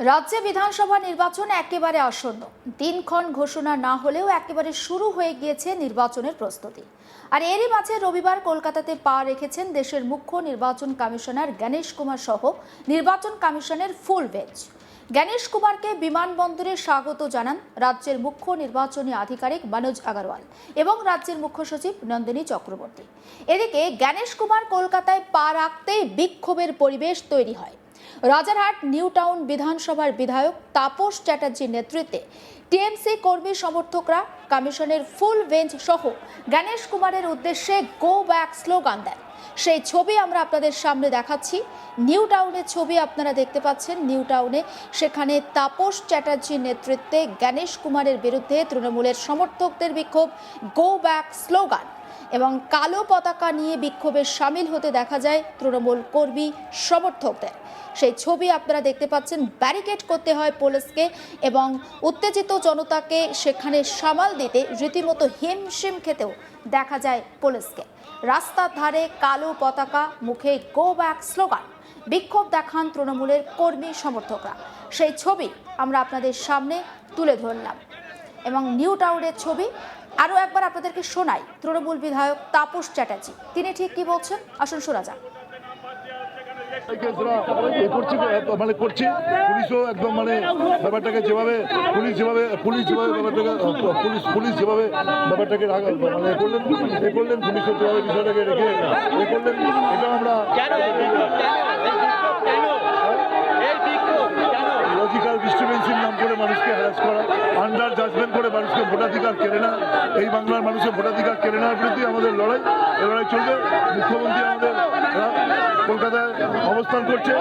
রাজ্যে বিধানসভা নির্বাচন একেবারে আসন্ন। দিনক্ষণ ঘোষণা না হলেও একেবারে শুরু হয়ে গিয়েছে নির্বাচনের প্রস্তুতি। আর এরই মাঝে রবিবার কলকাতাতে পা রেখেছেন দেশের মুখ্য নির্বাচন কমিশনার গণেশ কুমার সহ নির্বাচন কমিশনের ফুল বেঞ্চ। গণেশ কুমারকে বিমানবন্দরে স্বাগত জানান রাজ্যের মুখ্য নির্বাচনী আধিকারিক মনোজ আগরওয়াল এবং রাজ্যের মুখ্য সচিব নন্দিনী চক্রবর্তী। এদিকে গণেশ কুমার কলকাতায় পা রাখতেই বিক্ষোভের পরিবেশ তৈরি হয়। রাজারহাট নিউ টাউন বিধানসভার বিধায়ক তাপস চ্যাটার্জির নেতৃত্বে টিএমসি কর্মী সমর্থকরা কমিশনের ফুল বেঞ্চ সহ গণেশ কুমারের উদ্দেশ্যে গো ব্যাক স্লোগান দেন। সেই ছবি আমরা আপনাদের সামনে দেখাচ্ছি। নিউ টাউনের ছবি আপনারা দেখতে পাচ্ছেন। নিউ টাউনে সেখানে তাপস চ্যাটার্জির নেতৃত্বে গণেশ কুমারের বিরুদ্ধে তৃণমূলের সমর্থকদের বিক্ষোভ, গো ব্যাক স্লোগান এবং কালো পতাকা নিয়ে বিক্ষোভে সামিল হতে দেখা যায় তৃণমূল কর্মী সমর্থকদের। সেই ছবি আপনারা দেখতে পাচ্ছেন। ব্যারিকেড করতে হয় পুলিশকে এবং উত্তেজিত জনতাকে সেখানে সামাল দিতে রীতিমতো হিমশিম খেতেও দেখা যায় পুলিশকে। রাস্তার ধারে কালো পতাকা, মুখে গো ব্যাক স্লোগান, বিক্ষোভ দেখান তৃণমূলের কর্মী সমর্থকরা। সেই ছবি আমরা আপনাদের সামনে তুলে ধরলাম এবং নিউ টাউনের ছবি আরও একবার আপনাদেরকে শোনাই। তৃণমূল বিধায়ক তাপস চ্যাটার্জি তিনি ঠিক কি বলছেন, আসুন শোনা যাক। করছি পুলিশও একদম ব্যাপারটাকে যেভাবে পুলিশ যেভাবে ব্যাপারটাকে করলেন পুলিশও যেভাবে বিষয়টাকে রেখে করলেন, এটা আমরা লজিক্যাল ডিস্টার্বেন্সের নাম করে মানুষকে হ্যারাস করা, আন্ডার জাজমেন্ট করে মানুষকে ভোটাধিকার কেড়ে না, এই বাংলার মানুষের ভোটাধিকার কেড়ে নেওয়ার বিরুদ্ধে আমাদের লড়াই। এই লড়াই চলবে। মুখ্যমন্ত্রী আমাদের কলকাতায় অবস্থান করছে।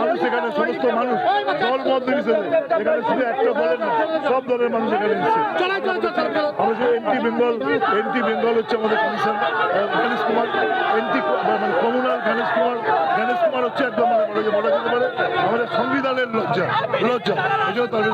মানুষ এখানে, সমস্ত মানুষ দল মত নির্বিশেষে, এখানে শুধু একটা দলের না, সব দলের মানুষ এখানে এসেছে। আমাদের এনটি বেঙ্গল হচ্ছে আমাদের কমিশন গণেশ কুমার, কমিউনাল গণেশ কুমার হচ্ছে একদম বলা যেতে পারে আমাদের সংবিধানের লজ্জা। এই জন্য তার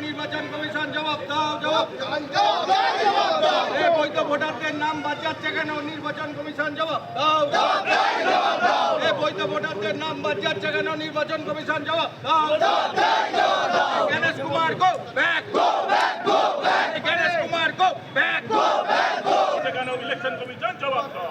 নির্বাচন কমিশন জবাব দাও। বৈধ ভোটারদের নাম বাদ যাচ্ছে কেন? নির্বাচন কমিশন জবাব দাও। বৈধ ভোটারদের নাম বাদ যাচ্ছে কেন? নির্বাচন কমিশন জবাব দাও। Ganesh Kumar go back, Ganesh Kumar go back, election commission জবাব দাও।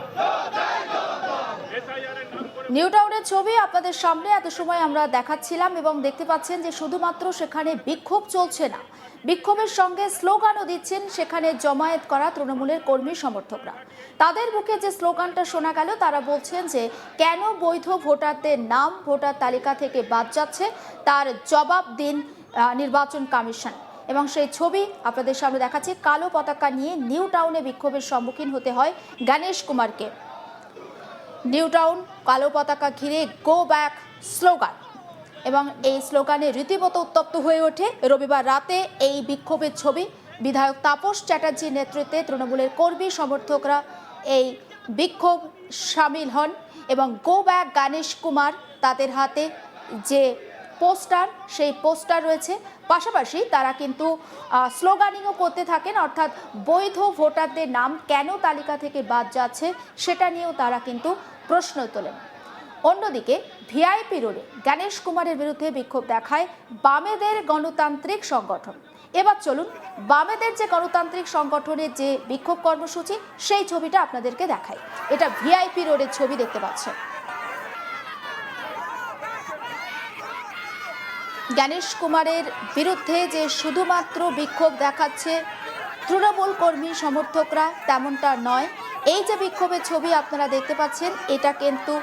নিউ টাউনের ছবি আপনাদের সামনে এত সময় আমরা দেখাচ্ছিলাম এবং দেখতে পাচ্ছেন যে শুধুমাত্র সেখানে বিক্ষোভ চলছে না, বিক্ষোভের সঙ্গে স্লোগানও দিচ্ছেন সেখানে জমায়েত করা তৃণমূলের কর্মী সমর্থকরা। তাদের মুখে যে স্লোগানটা শোনা গেল, তারা বলছেন যে কেন বৈধ ভোটারদের নাম ভোটার তালিকা থেকে বাদ যাচ্ছে তার জবাব দিন নির্বাচন কমিশন। এবং সেই ছবি আপনাদের সামনে দেখাচ্ছি। কালো পতাকা নিয়ে নিউ টাউনে বিক্ষোভের সম্মুখীন হতে হয় গণেশ কুমারকে। নিউ টাউন কালো পতাকা ঘিরে গো ব্যাক স্লোগান এবং এই স্লোগানে রীতিমতো উত্তপ্ত হয়ে ওঠে। রবিবার রাতে এই বিক্ষোভের ছবি। বিধায়ক তাপস চ্যাটার্জির নেতৃত্বে তৃণমূলের কর্মী সমর্থকরা এই বিক্ষোভ সামিল হন এবং গো ব্যাক গণেশ কুমার তাদের হাতে যে পোস্টার, সেই পোস্টার রয়েছে। পাশাপাশি তারা কিন্তু স্লোগানিংও করতে থাকেন, অর্থাৎ বৈধ ভোটারদের নাম কেন তালিকা থেকে বাদ যাচ্ছে সেটা নিয়েও তারা কিন্তু প্রশ্ন তোলেন। অন্যদিকে ভিআইপি রোডে গণেশ কুমারের বিরুদ্ধে বিক্ষোভ দেখায় বামেদের গণতান্ত্রিক সংগঠন। এবার চলুন বামেদের যে গণতান্ত্রিক সংগঠনের যে বিক্ষোভ কর্মসূচি সেই ছবিটা আপনাদেরকে দেখাই। এটা ভিআইপি রোডের ছবি দেখতে পাচ্ছেন। গণেশ কুমারের বিরুদ্ধে যে শুধুমাত্র বিক্ষোভ দেখাচ্ছে তৃণমূল কর্মী সমর্থকরা, তেমনটা নয়। এই যে বিক্ষোভের ছবি আপনারা দেখতে পাচ্ছেন, এটা কিন্তু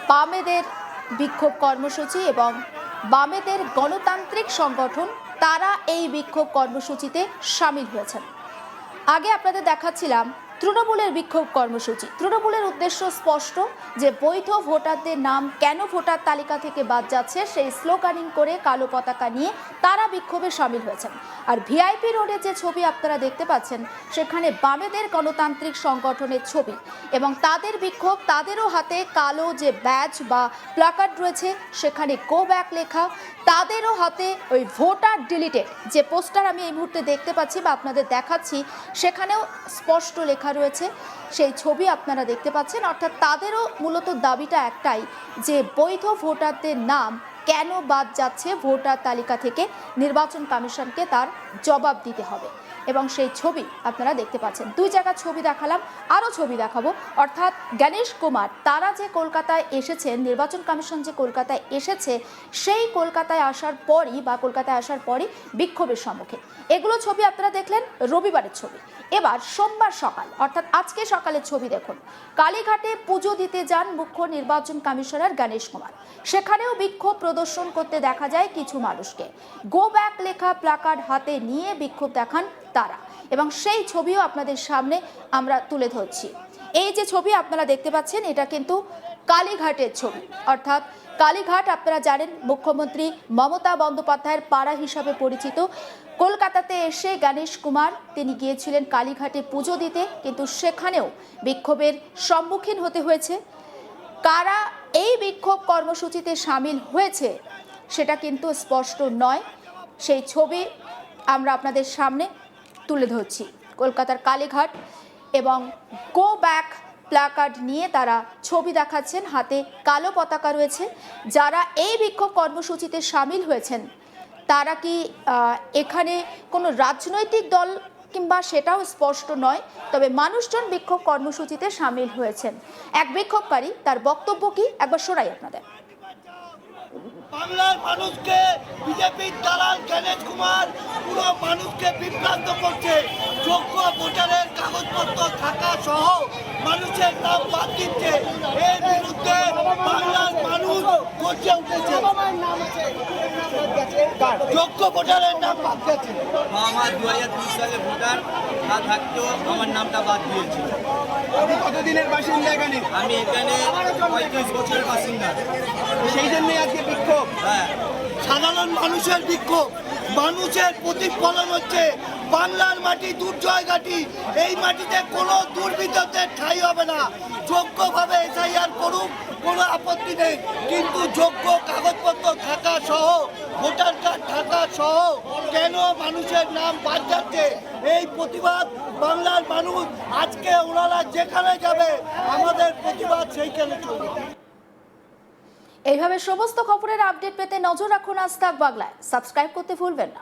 বামেদের বিক্ষোভ কর্মসূচি এবং বামেদের গণতান্ত্রিক সংগঠন তারা এই বিক্ষোভ কর্মসূচিতে সামিল হয়েছেন। আগে আপনাদের দেখাচ্ছিলাম তৃণমূলের বিক্ষোভ কর্মসূচি। তৃণমূলের উদ্দেশ্য স্পষ্ট, যে বৈধ ভোটারদের নাম কেন ভোটার তালিকা থেকে বাদ যাচ্ছে সেই স্লোগানিং করে কালো পতাকা নিয়ে তারা বিক্ষোভে সামিল হয়েছেন। আর ভিআইপি রোডে যে ছবি আপনারা দেখতে পাচ্ছেন সেখানে বামেদের গণতান্ত্রিক সংগঠনের ছবি এবং তাদের বিক্ষোভ, তাদেরও হাতে কালো যে ব্যাজ বা প্ল্যাকার্ড রয়েছে সেখানে গো ব্যাক লেখা, তাদেরও হাতে ওই ভোটার ডিলিটেড যে পোস্টার আমি এই মুহূর্তে দেখতে পাচ্ছি বা আপনাদের দেখাচ্ছি সেখানেও স্পষ্ট লেখা রয়েছে, সেই ছবি আপনারা দেখতে পাচ্ছেন। অর্থাৎ তাদেরও মূলত দাবিটা একটাই, যে বৈধ ভোটারদের নাম কেন বাদ যাচ্ছে ভোটার তালিকা থেকে, নির্বাচন কমিশনকে তার জবাব দিতে হবে। এবং সেই ছবি আপনারা দেখতে পাচ্ছেন। দুই জায়গার ছবি দেখালাম, আরও ছবি দেখাবো। অর্থাৎ গণেশ কুমার তারা যে কলকাতায় এসেছেন, নির্বাচন কমিশন যে কলকাতায় এসেছে সেই কলকাতায় আসার পরই বিক্ষোভের সম্মুখীন। এগুলো ছবি আপনারা দেখলেন রবিবারের ছবি। এবার সোমবার সকাল, অর্থাৎ আজকে সকালের ছবি দেখুন। কালীঘাটে পুজো দিতে যান মুখ্য নির্বাচন কমিশনার গণেশ কুমার। সেখানেও বিক্ষোভ প্রদর্শন করতে দেখা যায় কিছু মানুষকে। গো ব্যাক লেখা প্ল্যাকার্ড হাতে নিয়ে বিক্ষোভ দেখান তারা, এবং সেই ছবিও আপনাদের সামনে আমরা তুলে ধরছি। এই যে ছবি আপনারা দেখতে পাচ্ছেন এটা কিন্তু কালীঘাটের ছবি। অর্থাৎ কালীঘাট আপনারা জানেন মুখ্যমন্ত্রী মমতা বন্দ্যোপাধ্যায়ের পাড়া হিসাবে পরিচিত। কলকাতাতে এসে গণেশ কুমার তিনি গিয়েছিলেন কালীঘাটে পুজো দিতে, কিন্তু সেখানেও বিক্ষোভের সম্মুখীন হতে হয়েছে। কারা এই বিক্ষোভ কর্মসূচিতে সামিল হয়েছে সেটা কিন্তু স্পষ্ট নয়। সেই ছবি আমরা আপনাদের সামনে তুলে ধরছি। কলকাতার কালীঘাট এবং গো ব্যাক প্ল্যাকার্ড নিয়ে তারা ছবি দেখাচ্ছেন, হাতে কালো পতাকা রয়েছে। যারা এই বিক্ষোভ কর্মসূচিতে সামিল হয়েছেন তারা কি এখানে কোনো রাজনৈতিক দল কিংবা সেটাও স্পষ্ট নয়, তবে মানুষজন বিক্ষোভ কর্মসূচিতে সামিল হয়েছেন। এক বিক্ষোভকারী তার বক্তব্য কি একবার শোনাই আপনাদের। বাংলার মানুষকে বিজেপির দালাল গণেশ কুমার পুরো মানুষকে বিভ্রান্ত করছে। যোগ্য ভোটারের কাগজপত্র থাকা সহ মানুষের নাম বাদ দিচ্ছে। এর বিরুদ্ধে বাংলার মানুষ গর্জে উঠেছে। যোগ্য ভোটারের নাম বাদ দিচ্ছে। আমার 2002 সালে ভোটার না থাকতেও আমার নামটা বাদ দিয়েছে। আপনি কতদিনের বাসিন্দা এখানে? আমি এখানে 35 বছরের বাসিন্দা। সেই জন্যই আজকে বিক্ষোভ। হ্যাঁ, সাধারণ মানুষের বিক্ষোভ, মানুষের প্রতিফলন হচ্ছে বাংলার মাটি দুর্জয় ঘাটি। এই মাটিতে কোনো দুর্বৃত্তদের ঠাঁই হবে না। যোগ্যভাবে এসআইআর করুক, কোনো আপত্তি নেই, কিন্তু যোগ্য কাগজপত্র থাকা সহ ভোটার কার্ড থাকা সহ কেন মানুষের নাম বাদ যাচ্ছে, এই প্রতিবাদ বাংলার মানুষ আজকে ওনারা যেখানে যাবে আমাদের প্রতিবাদ সেইখানে চলবে। এইভাবে সমস্ত খবরের আপডেট পেতে নজর রাখুন আজ তাক বাংলায়। সাবস্ক্রাইব করতে ভুলবেন না।